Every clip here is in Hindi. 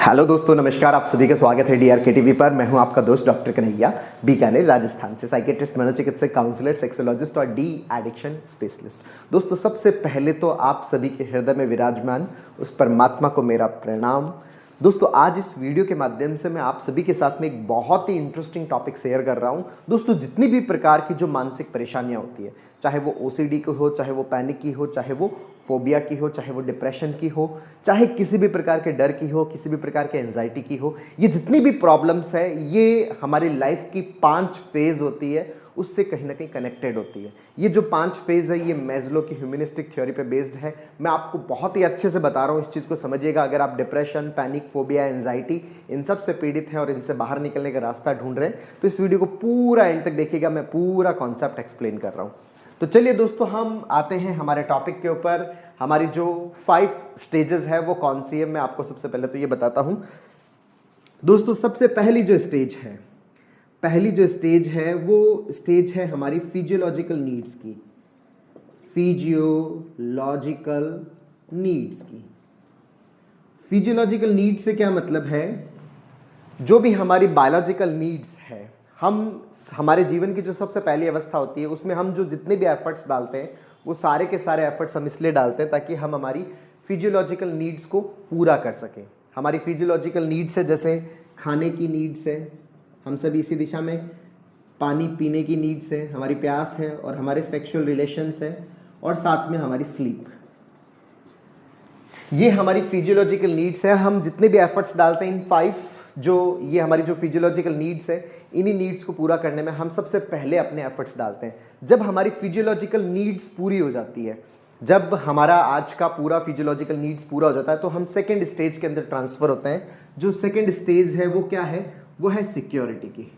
हेलो दोस्तों, नमस्कार। आप सभी का स्वागत है डीआरके टीवी पर। मैं हूं आपका दोस्त डॉक्टर कन्हैया, बीकानेर राजस्थान से, साइकेट्रिस्ट, मनोचिकित्सक, काउंसलर, सेक्सोलॉजिस्ट और डी एडिक्शन स्पेशलिस्ट। दोस्तों, सबसे पहले तो आप सभी के हृदय में विराजमान उस परमात्मा को मेरा प्रणाम। दोस्तों, आज इस वीडियो के माध्यम से मैं आप सभी के साथ में एक बहुत ही इंटरेस्टिंग टॉपिक शेयर कर रहा हूं। दोस्तों, जितनी भी प्रकार की जो मानसिक परेशानियां होती है, चाहे वो ओसीडी की हो, चाहे वो पैनिक की हो, चाहे वो फोबिया की हो, चाहे वो डिप्रेशन की हो, चाहे किसी भी प्रकार के डर की हो, किसी भी प्रकार के एंजाइटी की हो, ये जितनी भी प्रॉब्लम्स है, ये हमारी लाइफ की 5 फेज होती है, उससे कहीं ना कहीं कनेक्टेड होती है। ये जो 5 फेज है, ये मैस्लो की ह्यूमनिस्टिक थ्योरी पे बेस्ड है। मैं आपको बहुत ही अच्छे से बता रहा हूँ, इस चीज़ को समझिएगा। अगर आप डिप्रेशन, पैनिक, फोबिया, एंजाइटी इन सब से पीड़ित हैं और इनसे बाहर निकलने का रास्ता ढूंढ रहे हैं, तो इस वीडियो को पूरा एंड तक देखिएगा। मैं पूरा कॉन्सेप्ट एक्सप्लेन कर रहा हूँ। तो चलिए दोस्तों, हम आते हैं हमारे टॉपिक के ऊपर। हमारी जो 5 स्टेजेस है वो कौन सी है, मैं आपको सबसे पहले तो ये बताता हूं। दोस्तों, सबसे पहली जो स्टेज है वो स्टेज है हमारी फिजियोलॉजिकल नीड्स की। फिजियोलॉजिकल नीड्स की फिजियोलॉजिकल नीड्स से क्या मतलब है? जो भी हमारी बायोलॉजिकल नीड्स है, हमारे जीवन की जो सबसे पहली अवस्था होती है, उसमें हम जो जितने भी एफर्ट्स डालते हैं, वो सारे के सारे एफर्ट्स हम इसलिए डालते हैं ताकि हम हमारी फिजियोलॉजिकल नीड्स को पूरा कर सकें। हमारी फिजियोलॉजिकल नीड्स है, जैसे खाने की नीड्स है, हम सभी इसी दिशा में, पानी पीने की नीड्स है, हमारी प्यास है, और हमारे सेक्सुअल रिलेशंस है, और साथ में हमारी स्लीप। ये हमारी फिजियोलॉजिकल नीड्स है। हम जितने भी एफर्ट्स डालते हैं इन 5 ये हमारी जो फिजियोलॉजिकल नीड्स है, इन्हीं नीड्स को पूरा करने में हम सबसे पहले अपने एफर्ट्स डालते हैं। जब हमारी फिजियोलॉजिकल नीड्स पूरी हो जाती है, जब हमारा आज का पूरा फिजियोलॉजिकल नीड्स पूरा हो जाता है, तो हम सेकेंड स्टेज के अंदर ट्रांसफर होते हैं। जो सेकेंड स्टेज है वो क्या है? वो है सिक्योरिटी की।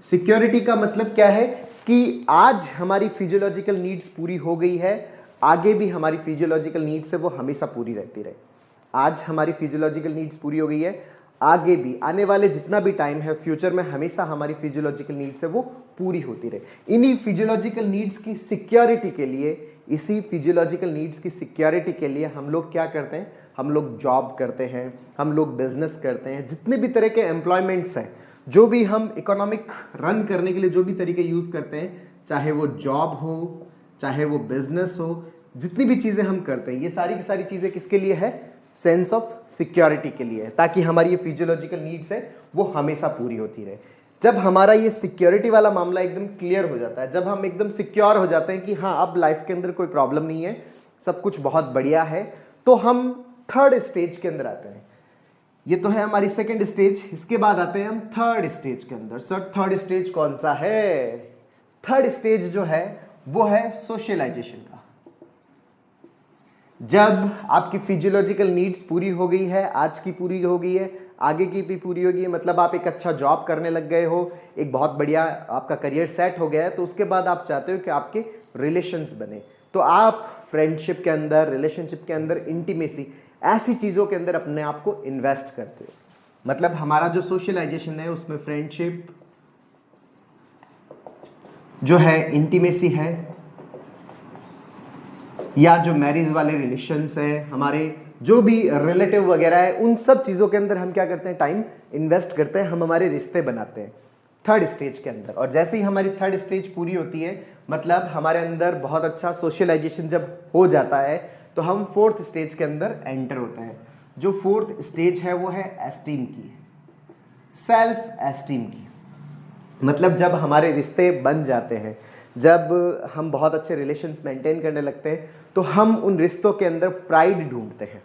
सिक्योरिटी का मतलब क्या है कि आज हमारी फिजियोलॉजिकल नीड्स पूरी हो गई है, आगे भी हमारी फिजियोलॉजिकल नीड्स है वो हमेशा पूरी रहती रहे। आज हमारी फिजियोलॉजिकल नीड्स पूरी हो गई है, आगे भी आने वाले जितना भी टाइम है, फ्यूचर में हमेशा हमारी फिजियोलॉजिकल नीड्स है वो पूरी होती रहे। इन्हीं फिजियोलॉजिकल नीड्स की सिक्योरिटी के लिए, इसी फिजियोलॉजिकल नीड्स की सिक्योरिटी के लिए हम लोग क्या करते हैं? हम लोग जॉब करते हैं, हम लोग बिजनेस करते हैं। जितने भी तरह के एम्प्लॉयमेंट्स हैं, जो भी हम इकोनॉमिक रन करने के लिए जो भी तरीके यूज करते हैं, चाहे वो जॉब हो, चाहे वो बिजनेस हो, जितनी भी चीजें हम करते हैं, ये सारी की सारी चीजें किसके लिए है? सेंस ऑफ सिक्योरिटी के लिए है, ताकि हमारी ये फिजियोलॉजिकल नीड्स है वो हमेशा पूरी होती रहे। जब हमारा ये सिक्योरिटी वाला मामला एकदम क्लियर हो जाता है, जब हम एकदम सिक्योर हो जाते हैं कि हाँ, अब लाइफ के अंदर कोई प्रॉब्लम नहीं है, सब कुछ बहुत बढ़िया है, तो हम थर्ड स्टेज के अंदर आते हैं। ये तो है हमारी सेकेंड स्टेज। इसके बाद आते हैं हम थर्ड स्टेज के अंदर। सर, थर्ड स्टेज कौन सा है? थर्ड स्टेज जो है वो है सोशलाइजेशन का। जब आपकी फिजियोलॉजिकल नीड्स पूरी हो गई है, आज की पूरी हो गई है, आगे की भी पूरी हो गई है, मतलब आप एक अच्छा जॉब करने लग गए हो, एक बहुत बढ़िया आपका करियर सेट हो गया है, तो उसके बाद आप चाहते हो कि आपके रिलेशंस बने, तो आप फ्रेंडशिप के अंदर, रिलेशनशिप के अंदर, इंटीमेसी, ऐसी चीज़ों के अंदर अपने आप को इन्वेस्ट करते हो। मतलब हमारा जो सोशलाइजेशन है उसमें फ्रेंडशिप जो है, इंटीमेसी है, या जो मैरिज वाले रिलेशंस है, हमारे जो भी रिलेटिव वगैरह है, उन सब चीज़ों के अंदर हम क्या करते हैं? टाइम इन्वेस्ट करते हैं, हम हमारे रिश्ते बनाते हैं थर्ड स्टेज के अंदर। और जैसे ही हमारी थर्ड स्टेज पूरी होती है, मतलब हमारे अंदर बहुत अच्छा सोशलाइजेशन जब हो जाता है, तो हम फोर्थ स्टेज के अंदर एंटर होते हैं। जो फोर्थ स्टेज है वो है एस्टीम की, सेल्फ एस्टीम की। मतलब जब हमारे रिश्ते बन जाते हैं, जब हम बहुत अच्छे रिलेशंस मेंटेन करने लगते हैं, तो हम उन रिश्तों के अंदर प्राइड ढूंढते हैं,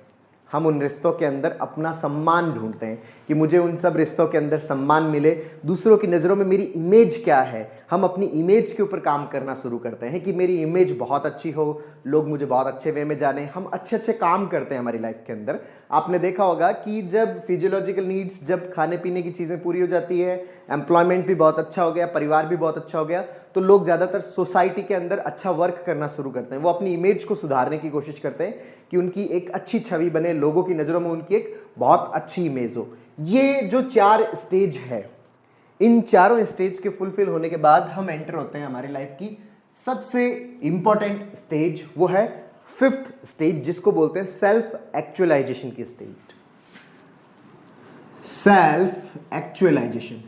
हम उन रिश्तों के अंदर अपना सम्मान ढूंढते हैं कि मुझे उन सब रिश्तों के अंदर सम्मान मिले। दूसरों की नज़रों में मेरी इमेज क्या है, हम अपनी इमेज के ऊपर काम करना शुरू करते हैं कि मेरी इमेज बहुत अच्छी हो, लोग मुझे बहुत अच्छे वे में जाने। हम अच्छे अच्छे काम करते हैं हमारी लाइफ के अंदर। आपने देखा होगा कि जब फिजियोलॉजिकल नीड्स, जब खाने पीने की चीज़ें पूरी हो जाती है, एम्प्लॉयमेंट भी बहुत अच्छा हो गया, परिवार भी बहुत अच्छा हो गया, तो लोग ज़्यादातर सोसाइटी के अंदर अच्छा वर्क करना शुरू करते हैं। वो अपनी इमेज को सुधारने की कोशिश करते हैं कि उनकी एक अच्छी छवि बने, लोगों की नज़रों में उनकी एक बहुत अच्छी इमेज हो। ये जो 4 स्टेज है, इन चारों स्टेज के फुलफिल होने के बाद हम एंटर होते हैं हमारी लाइफ की सबसे इंपॉर्टेंट स्टेज, वो है फिफ्थ स्टेज जिसको बोलते हैं सेल्फ एक्चुअलाइजेशन की स्टेज। सेल्फ एक्चुअलाइजेशन,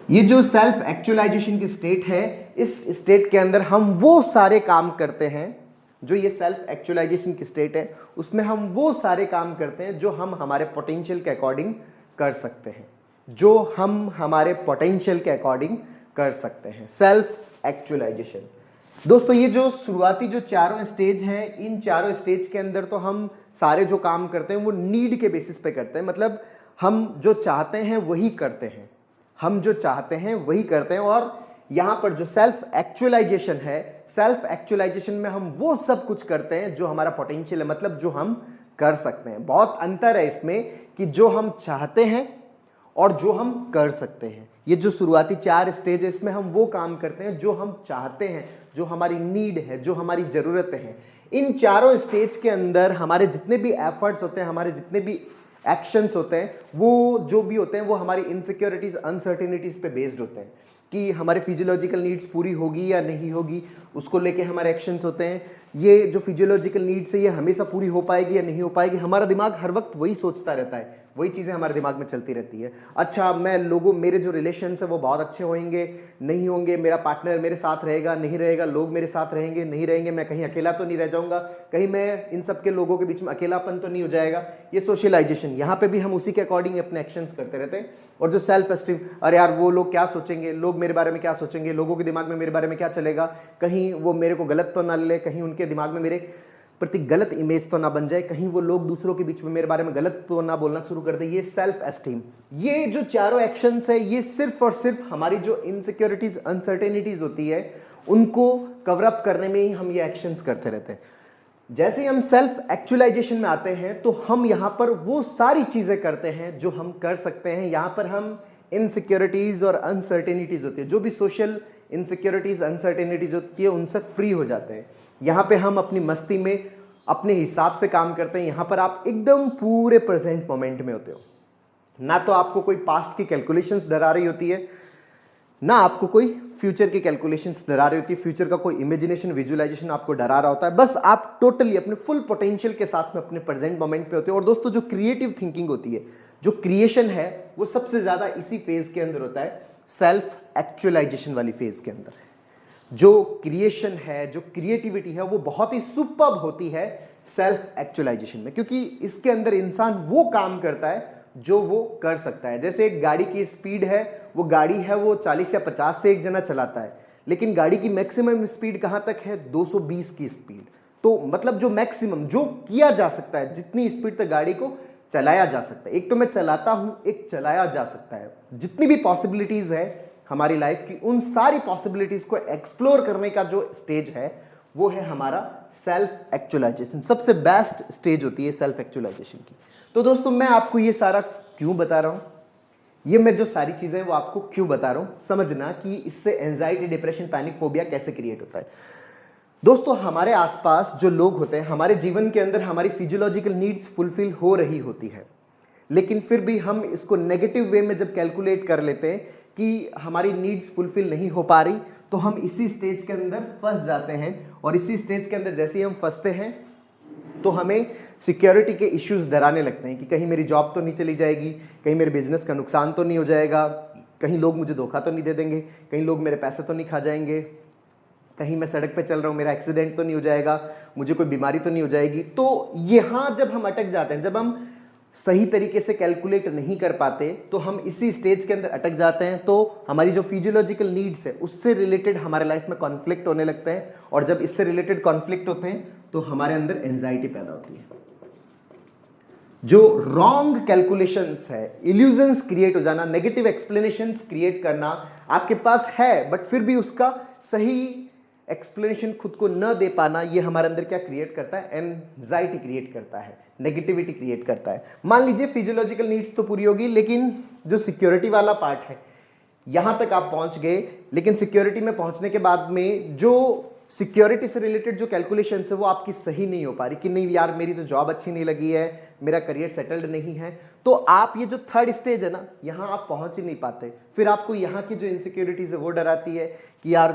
ये जो सेल्फ एक्चुअलाइजेशन की स्टेट है, इस स्टेट के अंदर हम वो सारे काम करते हैं, जो ये सेल्फ एक्चुअलाइजेशन की स्टेट है उसमें हम वो सारे काम करते हैं जो हम हमारे पोटेंशियल के अकॉर्डिंग कर सकते हैं, जो हम हमारे पोटेंशियल के अकॉर्डिंग कर सकते हैं, सेल्फ एक्चुअलाइजेशन। दोस्तों ये जो शुरुआती जो चारों स्टेज हैं, इन चारों स्टेज के अंदर तो हम सारे जो काम करते हैं वो नीड के बेसिस पे करते हैं, मतलब हम जो चाहते हैं वही करते हैं, हम जो चाहते हैं वही करते हैं। और यहां पर जो सेल्फ एक्चुअलाइजेशन है, सेल्फ एक्चुअलाइजेशन में हम वो सब कुछ करते हैं जो हमारा पोटेंशियल है, मतलब जो हम कर सकते हैं। बहुत अंतर है इसमें कि जो हम चाहते हैं और जो हम कर सकते हैं। ये जो शुरुआती 4 स्टेज है इसमें हम वो काम करते हैं जो हम चाहते हैं, जो हमारी नीड है, जो हमारी जरूरत है। इन चारों स्टेज के अंदर हमारे जितने भी एफर्ट्स होते हैं, हमारे जितने भी एक्शंस होते हैं, वो जो भी होते हैं वो हमारी इनसिक्योरिटीज, अनसर्टेनिटीज पे बेस्ड होते हैं कि हमारे फिजियोलॉजिकल नीड्स पूरी होगी या नहीं होगी, उसको लेके हमारे एक्शंस होते हैं। ये जो फिजियोलॉजिकल नीड्स है ये हमेशा पूरी हो पाएगी या नहीं हो पाएगी, हमारा दिमाग हर वक्त वही सोचता रहता है, वही चीज़ें हमारे दिमाग में चलती रहती है। अच्छा, मैं लोगों, मेरे जो रिलेशंस है वो बहुत अच्छे होंगे नहीं होंगे, मेरा पार्टनर मेरे साथ रहेगा नहीं रहेगा, लोग मेरे साथ रहेंगे नहीं रहेंगे, मैं कहीं अकेला तो नहीं रह जाऊंगा, कहीं मैं इन सब के लोगों के बीच में अकेलापन तो नहीं हो जाएगा। ये सोशलाइजेशन, यहाँ पे भी हम उसी के अकॉर्डिंग अपने एक्शंस करते रहते हैं। और जो सेल्फ एस्टीम, अरे यार वो लोग क्या सोचेंगे, लोग मेरे बारे में क्या सोचेंगे, लोगों के दिमाग में मेरे बारे में क्या चलेगा, कहीं वो मेरे को गलत तो ना ले, कहीं उनके दिमाग में मेरे प्रति गलत इमेज तो ना बन जाए, कहीं वो लोग दूसरों के बीच में मेरे बारे में गलत तो ना बोलना शुरू कर दे। ये सेल्फ एस्टीम, ये जो चारों एक्शंस है ये सिर्फ और सिर्फ हमारी जो इनसिक्योरिटीज, अनसर्टेनिटीज होती है उनको कवर अप करने में ही हम ये एक्शंस करते रहते हैं। जैसे ही हम सेल्फ एक्चुअलाइजेशन में आते हैं तो हम यहाँ पर वो सारी चीजें करते हैं जो हम कर सकते हैं। यहाँ पर हम इनसिक्योरिटीज और अनसर्टेनिटीज होती है, जो भी सोशल इनसिक्योरिटीज, अनसर्टेनिटीज होती है, उनसे फ्री हो जाते हैं। यहाँ पे हम अपनी मस्ती में अपने हिसाब से काम करते हैं। यहाँ पर आप एकदम पूरे प्रेजेंट मोमेंट में होते हो, ना तो आपको कोई पास्ट की कैलकुलेशंस डरा रही होती है, ना आपको कोई फ्यूचर की कैलकुलेशंस डरा रही होती है, फ्यूचर का कोई इमेजिनेशन, विजुअलाइजेशन आपको डरा रहा होता है। बस आप टोटली अपने फुल पोटेंशियल के साथ में अपने प्रेजेंट मोमेंट पे होते हो। और दोस्तों जो क्रिएटिव थिंकिंग होती है, जो क्रिएशन है, वो सबसे ज्यादा इसी फेज के अंदर होता है, सेल्फ एक्चुअलाइजेशन वाली फेज के अंदर। जो क्रिएशन है, जो क्रिएटिविटी है, वो बहुत ही सुपर्ब होती है सेल्फ एक्चुअलाइजेशन में, क्योंकि इसके अंदर इंसान वो काम करता है जो वो कर सकता है। जैसे एक गाड़ी की स्पीड है, वो गाड़ी है वो 40 या 50 से एक जना चलाता है, लेकिन गाड़ी की मैक्सिमम स्पीड कहां तक है, 220 की स्पीड। तो मतलब जो मैक्सिमम जो किया जा सकता है, जितनी स्पीड तक गाड़ी को चलाया जा सकता है, एक तो मैं चलाता हूं, एक चलाया जा सकता है। जितनी भी पॉसिबिलिटीज है हमारी लाइफ की, उन सारी पॉसिबिलिटीज को एक्सप्लोर करने का जो स्टेज है वो है हमारा सेल्फ एक्चुअलाइजेशन। सबसे बेस्ट स्टेज होती है सेल्फ एक्चुअलाइजेशन की। तो दोस्तों मैं आपको ये सारा क्यों बता रहा हूं, ये मैं जो सारी चीजें वो आपको क्यों बता रहा हूं, समझना कि इससे एंजाइटी, डिप्रेशन, पैनिक, फोबिया कैसे क्रिएट होता है। दोस्तों हमारे आसपास जो लोग होते हैं, हमारे जीवन के अंदर हमारी फिजियोलॉजिकल नीड्स फुलफिल हो रही होती है, लेकिन फिर भी हम इसको नेगेटिव वे में जब कैलकुलेट कर लेते हैं कि हमारी नीड्स फुलफिल नहीं हो पा रही, तो हम इसी स्टेज के अंदर फंस जाते हैं। और इसी स्टेज के अंदर जैसे ही हम फंसते हैं तो हमें सिक्योरिटी के इश्यूज डराने लगते हैं कि कहीं मेरी जॉब तो नहीं चली जाएगी, कहीं मेरे बिजनेस का नुकसान तो नहीं हो जाएगा, कहीं लोग मुझे धोखा तो नहीं दे देंगे, कहीं लोग मेरे पैसे तो नहीं खा जाएंगे, कहीं मैं सड़क पे चल रहा हूँ मेरा एक्सीडेंट तो नहीं हो जाएगा, मुझे कोई बीमारी तो नहीं हो जाएगी। तो यहाँ जब हम अटक जाते हैं, जब हम सही तरीके से कैलकुलेट नहीं कर पाते, तो हम इसी स्टेज के अंदर अटक जाते हैं। तो हमारी जो फिजियोलॉजिकल नीड्स है उससे रिलेटेड हमारे लाइफ में कॉन्फ्लिक्ट होने लगते हैं, और जब इससे रिलेटेड कॉन्फ्लिक्ट होते हैं तो हमारे अंदर एंजाइटी पैदा होती है। जो रॉन्ग कैलकुलेशंस है, इल्यूजन्स क्रिएट हो जाना, नेगेटिव एक्सप्लेनेशंस क्रिएट करना आपके पास है, बट फिर भी उसका सही एक्सप्लेनेशन खुद को न दे पाना, ये हमारे अंदर क्या क्रिएट करता है, एंजाइटी क्रिएट करता है, नेगेटिविटी क्रिएट करता है। मान लीजिए फिजियोलॉजिकल नीड्स तो पूरी होगी, लेकिन जो सिक्योरिटी वाला पार्ट है, यहां तक आप पहुंच गए, लेकिन सिक्योरिटी में पहुंचने के बाद में जो सिक्योरिटी से रिलेटेड जो कैलकुलेशन है वो आपकी सही नहीं हो पा रही, कि नहीं यार मेरी तो जॉब अच्छी नहीं लगी है, मेरा करियर सेटल्ड नहीं है, तो आप ये जो थर्ड स्टेज है ना, यहां आप पहुंच ही नहीं पाते। फिर आपको यहाँ की जो इनसिक्योरिटीज है वो डराती है कि यार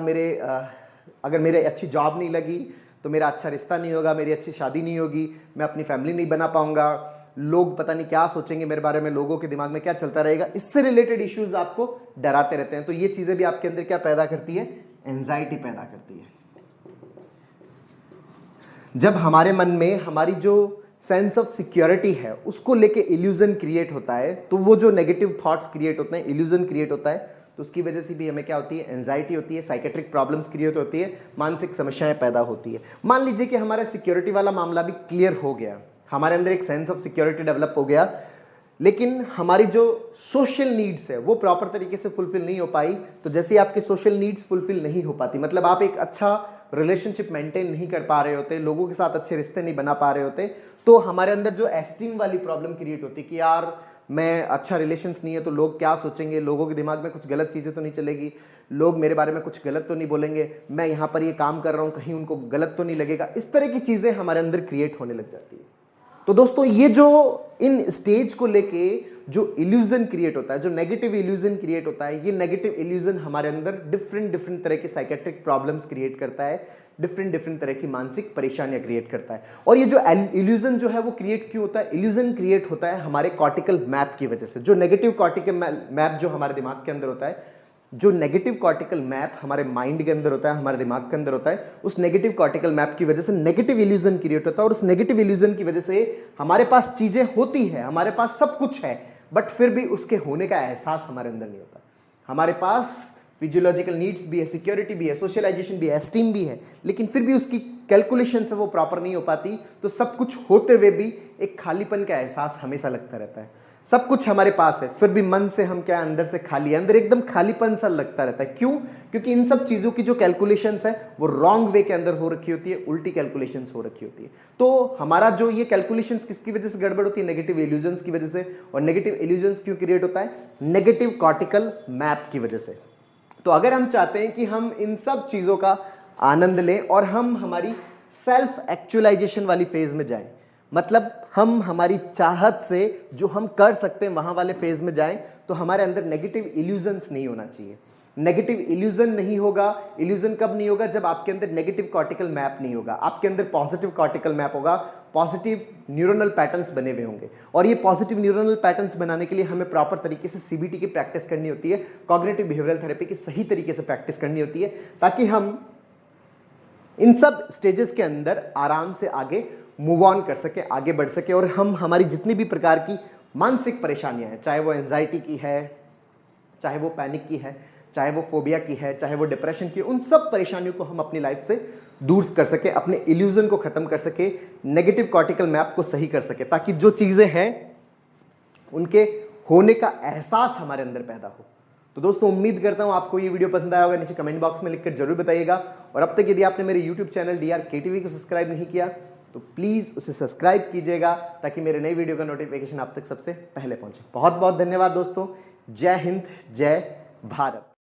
अगर मेरे अच्छी जॉब नहीं लगी तो मेरा अच्छा रिश्ता नहीं होगा, मेरी अच्छी शादी नहीं होगी, मैं अपनी फैमिली नहीं बना पाऊंगा, लोग पता नहीं क्या सोचेंगे मेरे बारे में, लोगों के दिमाग में क्या चलता रहेगा, इससे रिलेटेड इश्यूज आपको डराते रहते हैं। तो ये चीजें भी आपके अंदर क्या पैदा करती है, एंजाइटी पैदा करती है। जब हमारे मन में हमारी जो सेंस ऑफ सिक्योरिटी है उसको लेके इल्यूजन क्रिएट होता है, तो वो जो नेगेटिव थॉट्स क्रिएट होते हैं, इल्यूजन क्रिएट होता है, तो उसकी वजह से भी हमें क्या होती है, एंजाइटी होती है, साइकेट्रिक प्रॉब्लम्स क्रिएट होती है, मानसिक समस्याएं पैदा होती है। मान लीजिए कि हमारा सिक्योरिटी वाला मामला भी क्लियर हो गया, हमारे अंदर एक सेंस ऑफ सिक्योरिटी डेवलप हो गया, लेकिन हमारी जो सोशल नीड्स है वो प्रॉपर तरीके से फुलफिल नहीं हो पाई। तो जैसे आपकी सोशल नीड्स फुलफिल नहीं हो पाती, मतलब आप एक अच्छा रिलेशनशिप मेंटेन नहीं कर पा रहे होते, लोगों के साथ अच्छे रिश्ते नहीं बना पा रहे होते, तो हमारे अंदर जो एस्टीम वाली प्रॉब्लम क्रिएट होती है कि यार मैं अच्छा रिलेशंस नहीं है तो लोग क्या सोचेंगे, लोगों के दिमाग में कुछ गलत चीज़ें तो नहीं चलेगी, लोग मेरे बारे में कुछ गलत तो नहीं बोलेंगे, मैं यहाँ पर ये काम कर रहा हूँ कहीं उनको गलत तो नहीं लगेगा, इस तरह की चीज़ें हमारे अंदर क्रिएट होने लग जाती है। तो दोस्तों ये जो इन स्टेज को लेके जो इल्यूजन क्रिएट होता है, जो नेगेटिव इल्यूजन क्रिएट होता है, ये नेगेटिव इल्यूजन हमारे अंदर डिफरेंट तरह के साइकेट्रिक प्रॉब्लम्स क्रिएट करता है, डिफरेंट तरह की मानसिक परेशानियां क्रिएट करता है। और ये जो इल्यूजन जो है वो क्रिएट क्यों होता है, इल्यूजन क्रिएट होता है हमारे कॉर्टिकल मैप की वजह से। जो नेगेटिव कॉर्टिकल मैप जो हमारे दिमाग के अंदर होता है, जो नेगेटिव कॉर्टिकल मैप हमारे माइंड के अंदर होता है, हमारे दिमाग के अंदर होता है, उस नेगेटिव कॉर्टिकल मैप की वजह से नेगेटिव इल्यूजन क्रिएट होता है। और उस नेगेटिव इल्यूजन की वजह से हमारे पास चीजें होती है, हमारे पास सब कुछ है, बट फिर भी उसके होने का एहसास हमारे अंदर नहीं होता। हमारे पास फिजियोलॉजिकल नीड्स भी है, सिक्योरिटी भी है, सोशलाइजेशन भी है, एस्टीम भी है, लेकिन फिर भी उसकी कैलकुलेशन से वो प्रॉपर नहीं हो पाती। तो सब कुछ होते हुए भी एक खालीपन का एहसास हमेशा लगता रहता है। सब कुछ हमारे पास है, फिर भी मन से हम क्या अंदर से खाली है, अंदर एकदम खालीपन सा लगता रहता है। क्यों? क्योंकि इन सब चीजों की जो कैलकुलेशंस है वो रॉन्ग वे के अंदर हो रखी होती है, उल्टी कैलकुलेशंस हो रखी होती है। तो हमारा जो ये कैलकुलेशंस किसकी वजह से गड़बड़ होती है, नेगेटिव इल्यूजन्स की वजह से। और नेगेटिव इल्यूजन्स क्यों क्रिएट होता है, नेगेटिव कॉर्टिकल मैप की वजह से। तो अगर हम चाहते हैं कि हम इन सब चीजों का आनंद लें और हम हमारी सेल्फ एक्चुअलाइजेशन वाली फेज में जाएं, मतलब हम हमारी चाहत से जो हम कर सकते हैं वहां वाले फेज में जाएं, तो हमारे अंदर नेगेटिव इल्यूजन्स नहीं होना चाहिए। नेगेटिव इल्यूजन नहीं होगा। इल्यूजन कब नहीं होगा, जब आपके अंदर नेगेटिव कॉर्टिकल मैप नहीं होगा, आपके अंदर पॉजिटिव कॉर्टिकल मैप होगा, पॉजिटिव न्यूरोनल पैटर्न्स बने हुए होंगे। और ये पॉजिटिव न्यूरोनल पैटर्न्स बनाने के लिए हमें प्रॉपर तरीके से सीबीटी की प्रैक्टिस करनी होती है, कॉग्निटिव बिहेवियरल थेरेपी की सही तरीके से प्रैक्टिस करनी होती है, ताकि हम इन सब स्टेजेस के अंदर आराम से आगे मूव ऑन कर सके, आगे बढ़ सके, और हम हमारी जितनी भी प्रकार की मानसिक परेशानियां हैं, चाहे वो एंजाइटी की है, चाहे वो पैनिक की है, चाहे वो फोबिया की है, चाहे वो डिप्रेशन की, उन सब परेशानियों को हम अपनी लाइफ से दूर कर सके, अपने इल्यूजन को खत्म कर सके, नेगेटिव कॉर्टिकल मैप को सही कर सके, ताकि जो चीजें हैं उनके होने का एहसास हमारे अंदर पैदा हो। तो दोस्तों उम्मीद करता हूं आपको ये वीडियो पसंद आया होगा, नीचे कमेंट बॉक्स में लिखकर जरूर बताइएगा। और अब तक यदि आपने मेरे यूट्यूब चैनल DRKTV को सब्सक्राइब नहीं किया तो प्लीज उसे सब्सक्राइब कीजिएगा, ताकि मेरे नई वीडियो का नोटिफिकेशन आप तक सबसे पहले पहुंचे। बहुत बहुत धन्यवाद दोस्तों। जय हिंद, जय भारत।